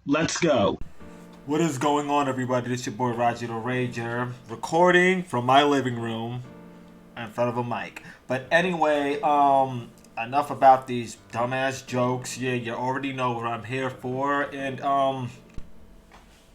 Let's go. What is going on, everybody? This is your boy Roger the Rager, recording from my living room in front of a mic. But anyway, enough about these dumbass jokes. Yeah, you already know what I'm here for. And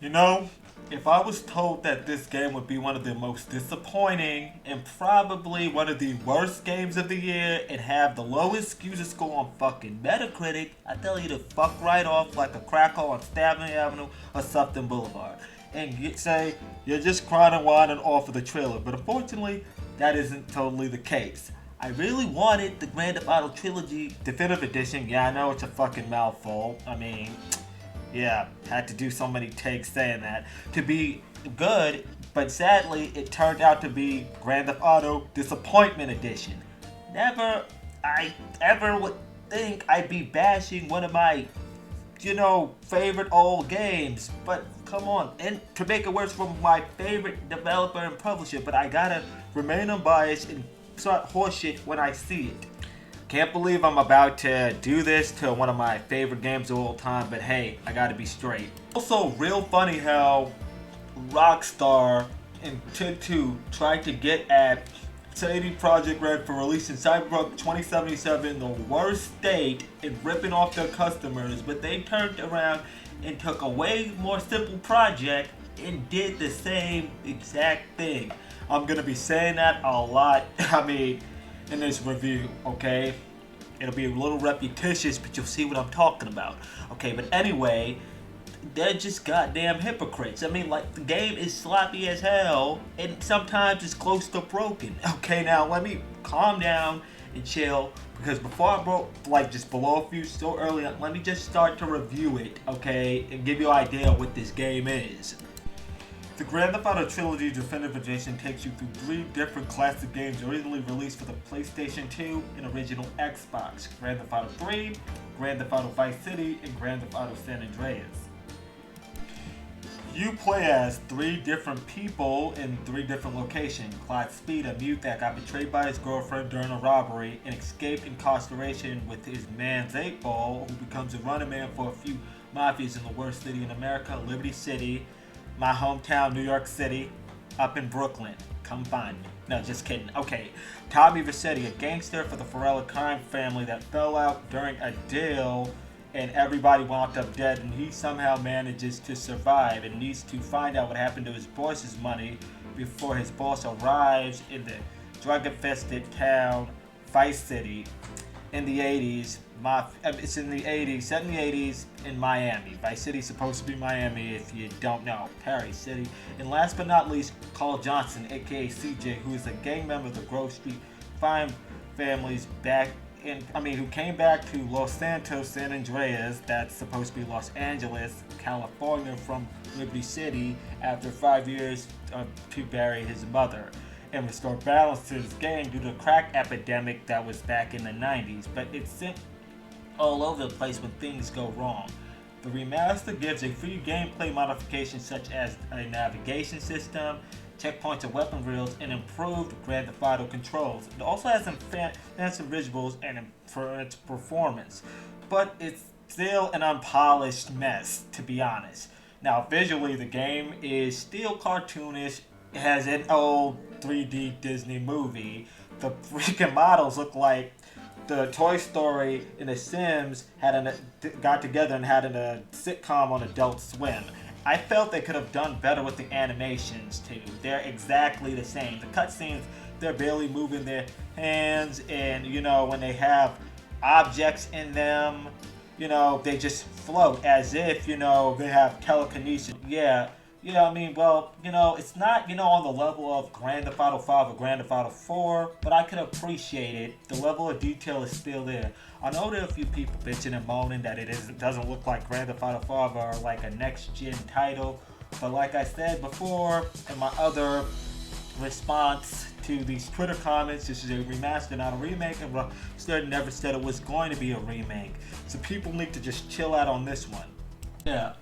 you know, if I was told that this game would be one of the most disappointing and probably one of the worst games of the year and have the lowest user score on fucking Metacritic, I tell you to fuck right off like a cracker on Staten Avenue or Sufton Boulevard. And say you're just crying and whining off of the trailer. But unfortunately, that isn't totally the case. I really wanted the Grand Theft Auto Trilogy Definitive Edition. Yeah, I know it's a fucking mouthful. I mean, yeah, had to do so many takes saying that to be good, but sadly it turned out to be Grand Theft Auto Disappointment Edition. Never I ever would think I'd be bashing one of my, favorite old games, but come on, and to make it worse, from my favorite developer and publisher, but I gotta remain unbiased and start horseshit when I see it. Can't believe I'm about to do this to one of my favorite games of all time, but hey, I gotta be straight. Also, real funny how Rockstar and Take-Two tried to get at CD Projekt Red for releasing Cyberpunk 2077 in the worst state and ripping off their customers, but they turned around and took a way more simple project and did the same exact thing. I'm gonna be saying that a lot. I mean, in this review, okay? It'll be a little repetitious, but you'll see what I'm talking about. Okay, but anyway, they're just goddamn hypocrites. I mean, like, the game is sloppy as hell, and sometimes it's close to broken. Okay, now let me calm down and chill, because before I broke, like, just below a few so early, let me just start to review it, okay, and give you an idea of what this game is. The Grand Theft Auto Trilogy Definitive Edition takes you through three different classic games originally released for the PlayStation 2 and original Xbox: Grand Theft Auto 3, Grand Theft Auto Vice City, and Grand Theft Auto San Andreas. You play as three different people in three different locations. Clyde Speed, a mute that got betrayed by his girlfriend during a robbery and escaped incarceration with his man 8 Ball, who becomes a running man for a few mafias in the worst city in America, Liberty City, my hometown, New York City, up in Brooklyn. Come find me. No, just kidding. Okay, Tommy Vercetti, a gangster for the Farrell crime family that fell out during a deal and everybody wound up dead, and he somehow manages to survive and needs to find out what happened to his boss's money before his boss arrives in the drug-infested town Vice City in the 80s. It's in the 80s, set in the 80s in Miami. Vice City's supposed to be Miami if you don't know. Paris City. And last but not least, Carl Johnson, aka CJ, who is a gang member of the Grove Street crime families who came back to Los Santos, San Andreas, that's supposed to be Los Angeles, California, from Liberty City after 5 years to bury his mother and restore balance to his gang due to a crack epidemic that was back in the 90s. But it's sent all over the place when things go wrong. The remaster gives a free gameplay modification such as a navigation system, checkpoints and weapon reels, and improved Grand Theft Auto controls. It also has some fancy visuals and for its performance, but it's still an unpolished mess, to be honest. Now, visually, the game is still cartoonish. It has an old 3D Disney movie. The freaking models look like the Toy Story and The Sims got together and had a sitcom on Adult Swim. I felt they could have done better with the animations too. They're exactly the same. The cutscenes, they're barely moving their hands, and when they have objects in them, they just float as if they have telekinesis. Yeah, I mean, well, it's not, on the level of Grand Theft Auto 5 or Grand Theft Auto 4, but I can appreciate it. The level of detail is still there. I know there are a few people bitching and moaning that doesn't look like Grand Theft Auto 5 or like a next-gen title, but like I said before in my other response to these Twitter comments, this is a remaster, not a remake, and Rockstar never said it was going to be a remake. So people need to just chill out on this one. Yeah.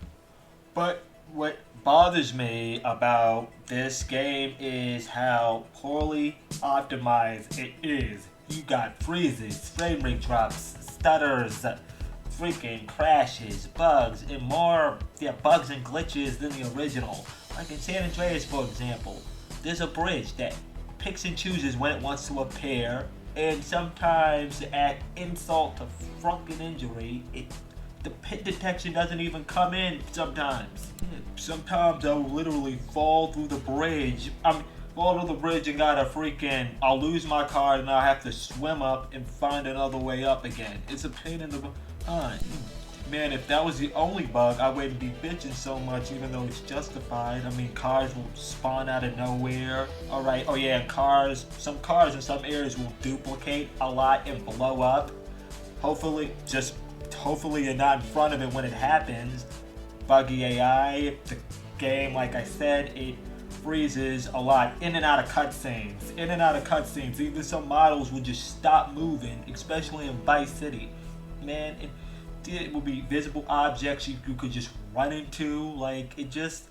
But what bothers me about this game is how poorly optimized it is. You got freezes, frame rate drops, stutters, freaking crashes, bugs, and more bugs and glitches than the original. Like in San Andreas, for example, there's a bridge that picks and chooses when it wants to appear, and sometimes at insult to fucking injury, the pit detection doesn't even come in sometimes. Sometimes I'll literally fall through the bridge. Fall to the bridge and I'll lose my card and I'll have to swim up and find another way up again. It's a pain in the behind. Man, if that was the only bug, I wouldn't be bitching so much, even though it's justified. I mean, cars will spawn out of nowhere. Alright, oh yeah, some cars in some areas will duplicate a lot and blow up. Hopefully you're not in front of it when it happens. Buggy AI, the game, like I said, it freezes a lot in and out of cutscenes. Even some models will just stop moving, especially in Vice City. Man, it will be visible objects you could just run into. Like, it just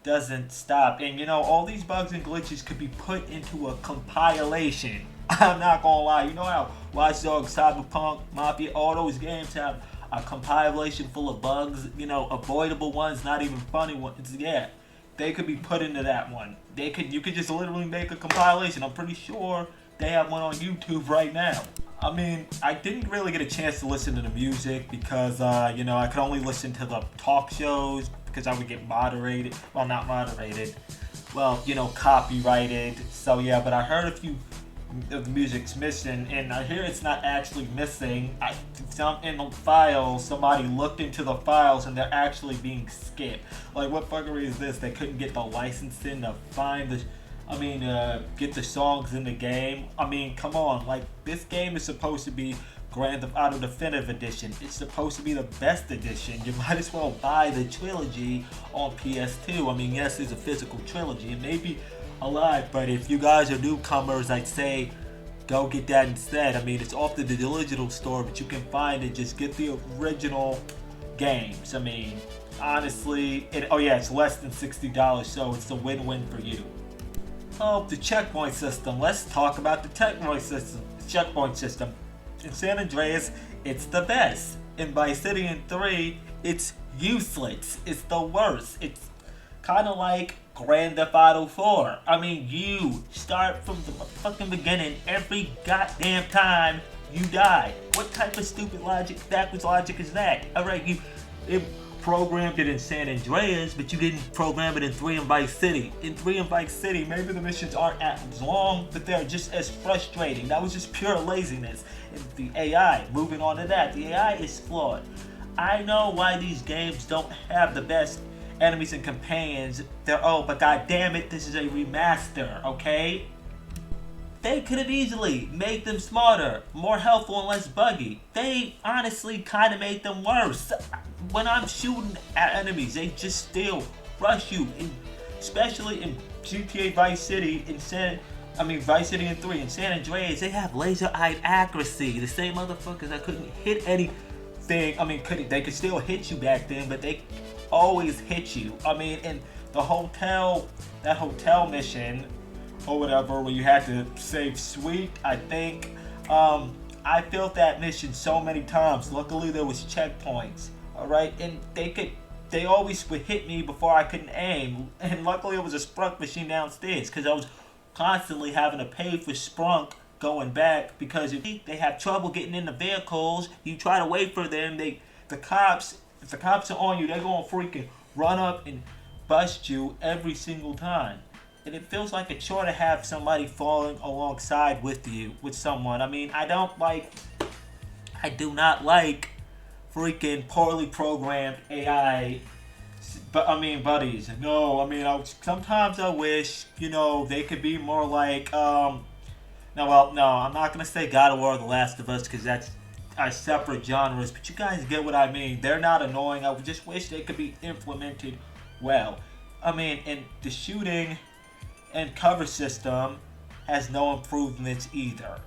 doesn't stop. And all these bugs and glitches could be put into a compilation. I'm not gonna lie, you know how Watch Dogs, Cyberpunk, Mafia, all those games have a compilation full of bugs, avoidable ones, not even funny ones. Yeah, they could be put into that one. You could just literally make a compilation. I'm pretty sure they have one on YouTube right now. I mean, I didn't really get a chance to listen to the music because, I could only listen to the talk shows because I would get moderated. Well, not moderated. Well, copyrighted. So yeah, but I heard a few of the music's missing, and I hear it's not actually missing. In the files, somebody looked into the files and they're actually being skipped. Like, what fuckery is this? They couldn't get the licensing to get the songs in the game. I mean, come on. Like, this game is supposed to be Grand Theft Auto Definitive Edition. It's supposed to be the best edition. You might as well buy the Trilogy on PS2. I mean, yes, it's a physical trilogy. It may be alive, but if you guys are newcomers, I'd say go get that instead. I mean, it's off the digital store, but you can find it. Just get the original games. I mean, honestly, it's less than $60, so it's a win-win for you. Oh, the checkpoint system. Let's talk about the checkpoint system. In San Andreas, it's the best. In Vice City and 3, it's useless. It's the worst. It's kind of like Grand Theft Auto 4. I mean, you start from the fucking beginning every goddamn time you die. What type of stupid backwards logic is that? Alright, it programmed it in San Andreas, but you didn't program it in 3 and Vice City. In 3 and Vice City, maybe the missions aren't as long, but they're just as frustrating. That was just pure laziness. And the AI, moving on to that, the AI is flawed. I know why these games don't have the best enemies and companions. But god damn it, this is a remaster, okay? They could have easily made them smarter, more helpful, and less buggy. They honestly kind of made them worse. When I'm shooting at enemies, they just still rush you. Especially in GTA Vice City, Vice City and 3, in San Andreas, they have laser-eyed accuracy. The same motherfuckers that couldn't hit anything. They could still hit you back then, but they always hit you. In that hotel mission or whatever, where you had to save Sweet, I think. I failed that mission so many times. Luckily, there was checkpoints. All right, and they always would hit me before I couldn't aim. And luckily, it was a Sprunk machine downstairs because I was constantly having to pay for Sprunk going back because if they have trouble getting in the vehicles, you try to wait for them. If the cops are on you, they're gonna freaking run up and bust you every single time. And it feels like a chore to have somebody falling alongside with someone. I do not like freaking poorly programmed AI. Buddies. No, sometimes I wish, they could be more like, no, I'm not gonna say God of War or The Last of Us because that's are separate genres, but you guys get what I mean. They're not annoying. I just wish they could be implemented well. And the shooting and cover system has no improvements either.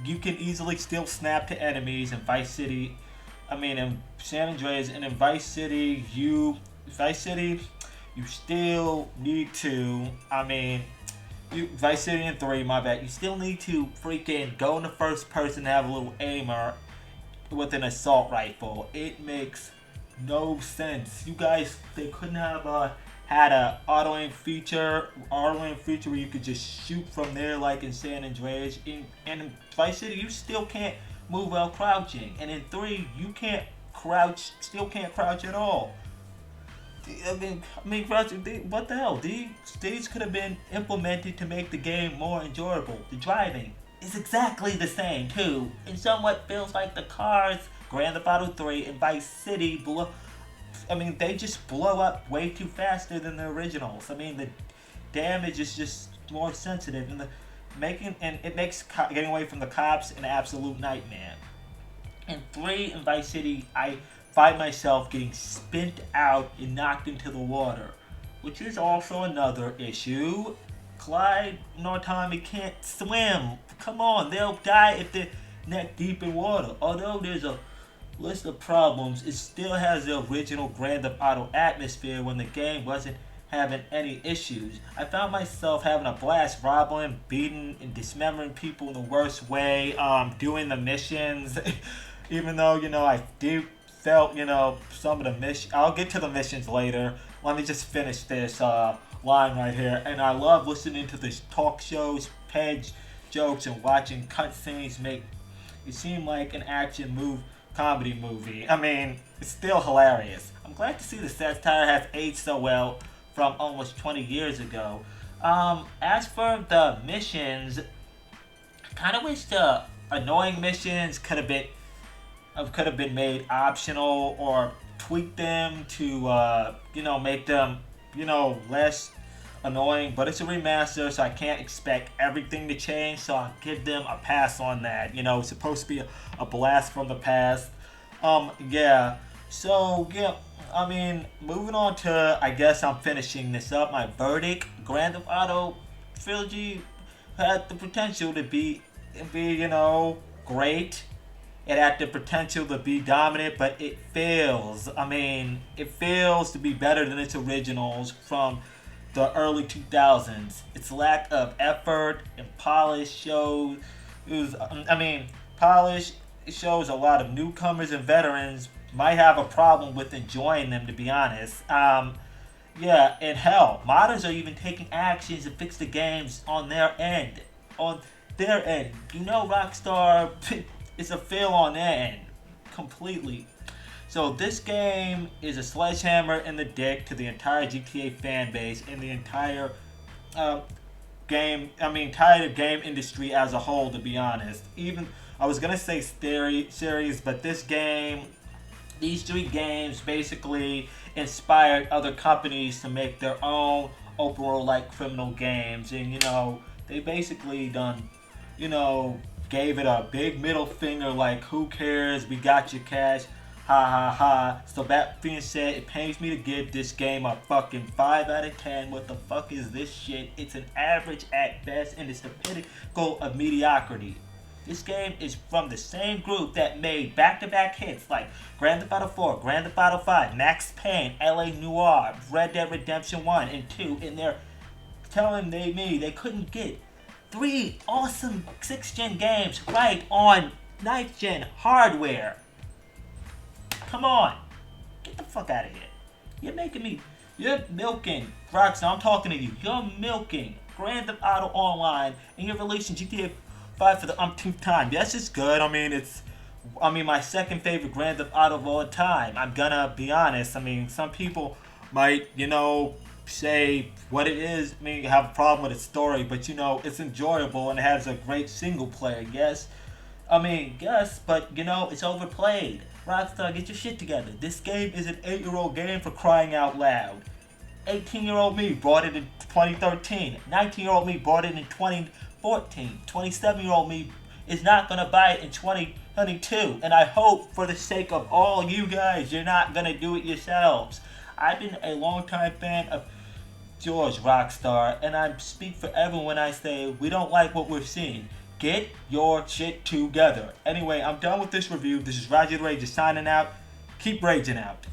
You can easily still snap to enemies in Vice City. In San Andreas, and in Vice City, you still need to. Vice City and 3, my bad. You still need to freaking go in the first person, have a little aimer, with an assault rifle. It makes no sense. You guys, they couldn't have had a auto aim feature where you could just shoot from there like in San Andreas. In Vice City, you still can't move while crouching, and in 3, you can't crouch, still can't crouch at all. What the hell? These could have been implemented to make the game more enjoyable. The driving is exactly the same too, and somewhat feels like the cars, Grand Theft Auto 3 and Vice City they just blow up way too faster than the originals. The damage is just more sensitive, and it makes getting away from the cops an absolute nightmare. In 3 and Vice City, I find myself getting spent out and knocked into the water, which is also another issue. Clyde and Autonomy can't swim. Come on, they'll die if they're neck deep in water. Although there's a list of problems, it still has the original Grand Theft Auto atmosphere when the game wasn't having any issues. I found myself having a blast robbing, beating, and dismembering people in the worst way, doing the missions, even though, I do felt, some of the missions. I'll get to the missions later. Let me just finish this line right here. And I love listening to the talk shows, page jokes, and watching cutscenes make it seem like an comedy movie. It's still hilarious. I'm glad to see the satire has aged so well from almost 20 years ago. As for the missions, I kind of wish the annoying missions could have been made optional or tweak them to make them less annoying. But it's a remaster, so I can't expect everything to change. So I'll give them a pass on that. It's supposed to be a blast from the past. Moving on to, I guess I'm finishing this up. My verdict: Grand Theft Auto Trilogy had the potential to be great. It had the potential to be dominant, but it fails. It fails to be better than its originals from the early 2000s. Its lack of effort and polish shows. Polish shows a lot of newcomers and veterans might have a problem with enjoying them, to be honest. And hell, modders are even taking actions to fix the games on their end. Rockstar is a fail on their end completely. So this game is a sledgehammer in the dick to the entire GTA fan base and the entire entire game industry as a whole, to be honest. Even I was gonna say series, but these 3 games basically inspired other companies to make their own open world like criminal games, and they basically gave it a big middle finger, like, who cares, we got your cash, ha ha ha. So that being said, it pains me to give this game a fucking 5 out of 10. What the fuck is this shit? It's an average at best, and it's the pinnacle of mediocrity. This game is from the same group that made back-to-back hits like Grand Theft Auto 4, Grand Theft Auto 5, Max Payne, LA Noire, Red Dead Redemption 1 and 2, and they're telling me they couldn't get 3 awesome 6th-gen games right on 9th-gen hardware. Come on. Get the fuck out of here. You're milking, Rockstar, I'm talking to you. You're milking Grand Theft Auto Online, and you're releasing GTA 5 for the umpteenth time. Yes, it's good. It's my second favorite Grand Theft Auto of all time. I'm gonna be honest. Some people might, say what it is. Have a problem with its story, but it's enjoyable and it has a great single player. Yes, but it's overplayed. Rockstar, get your shit together. This game is an 8-year-old game, for crying out loud. 18-year-old me bought it in 2013. 19-year-old me bought it in 2014. 27-year-old me is not going to buy it in 2022. And I hope, for the sake of all you guys, you're not going to do it yourselves. I've been a longtime fan of George Rockstar, and I speak for everyone when I say we don't like what we're seeing. Get your shit together. Anyway, I'm done with this review. This is Roger the Rager signing out. Keep raging out.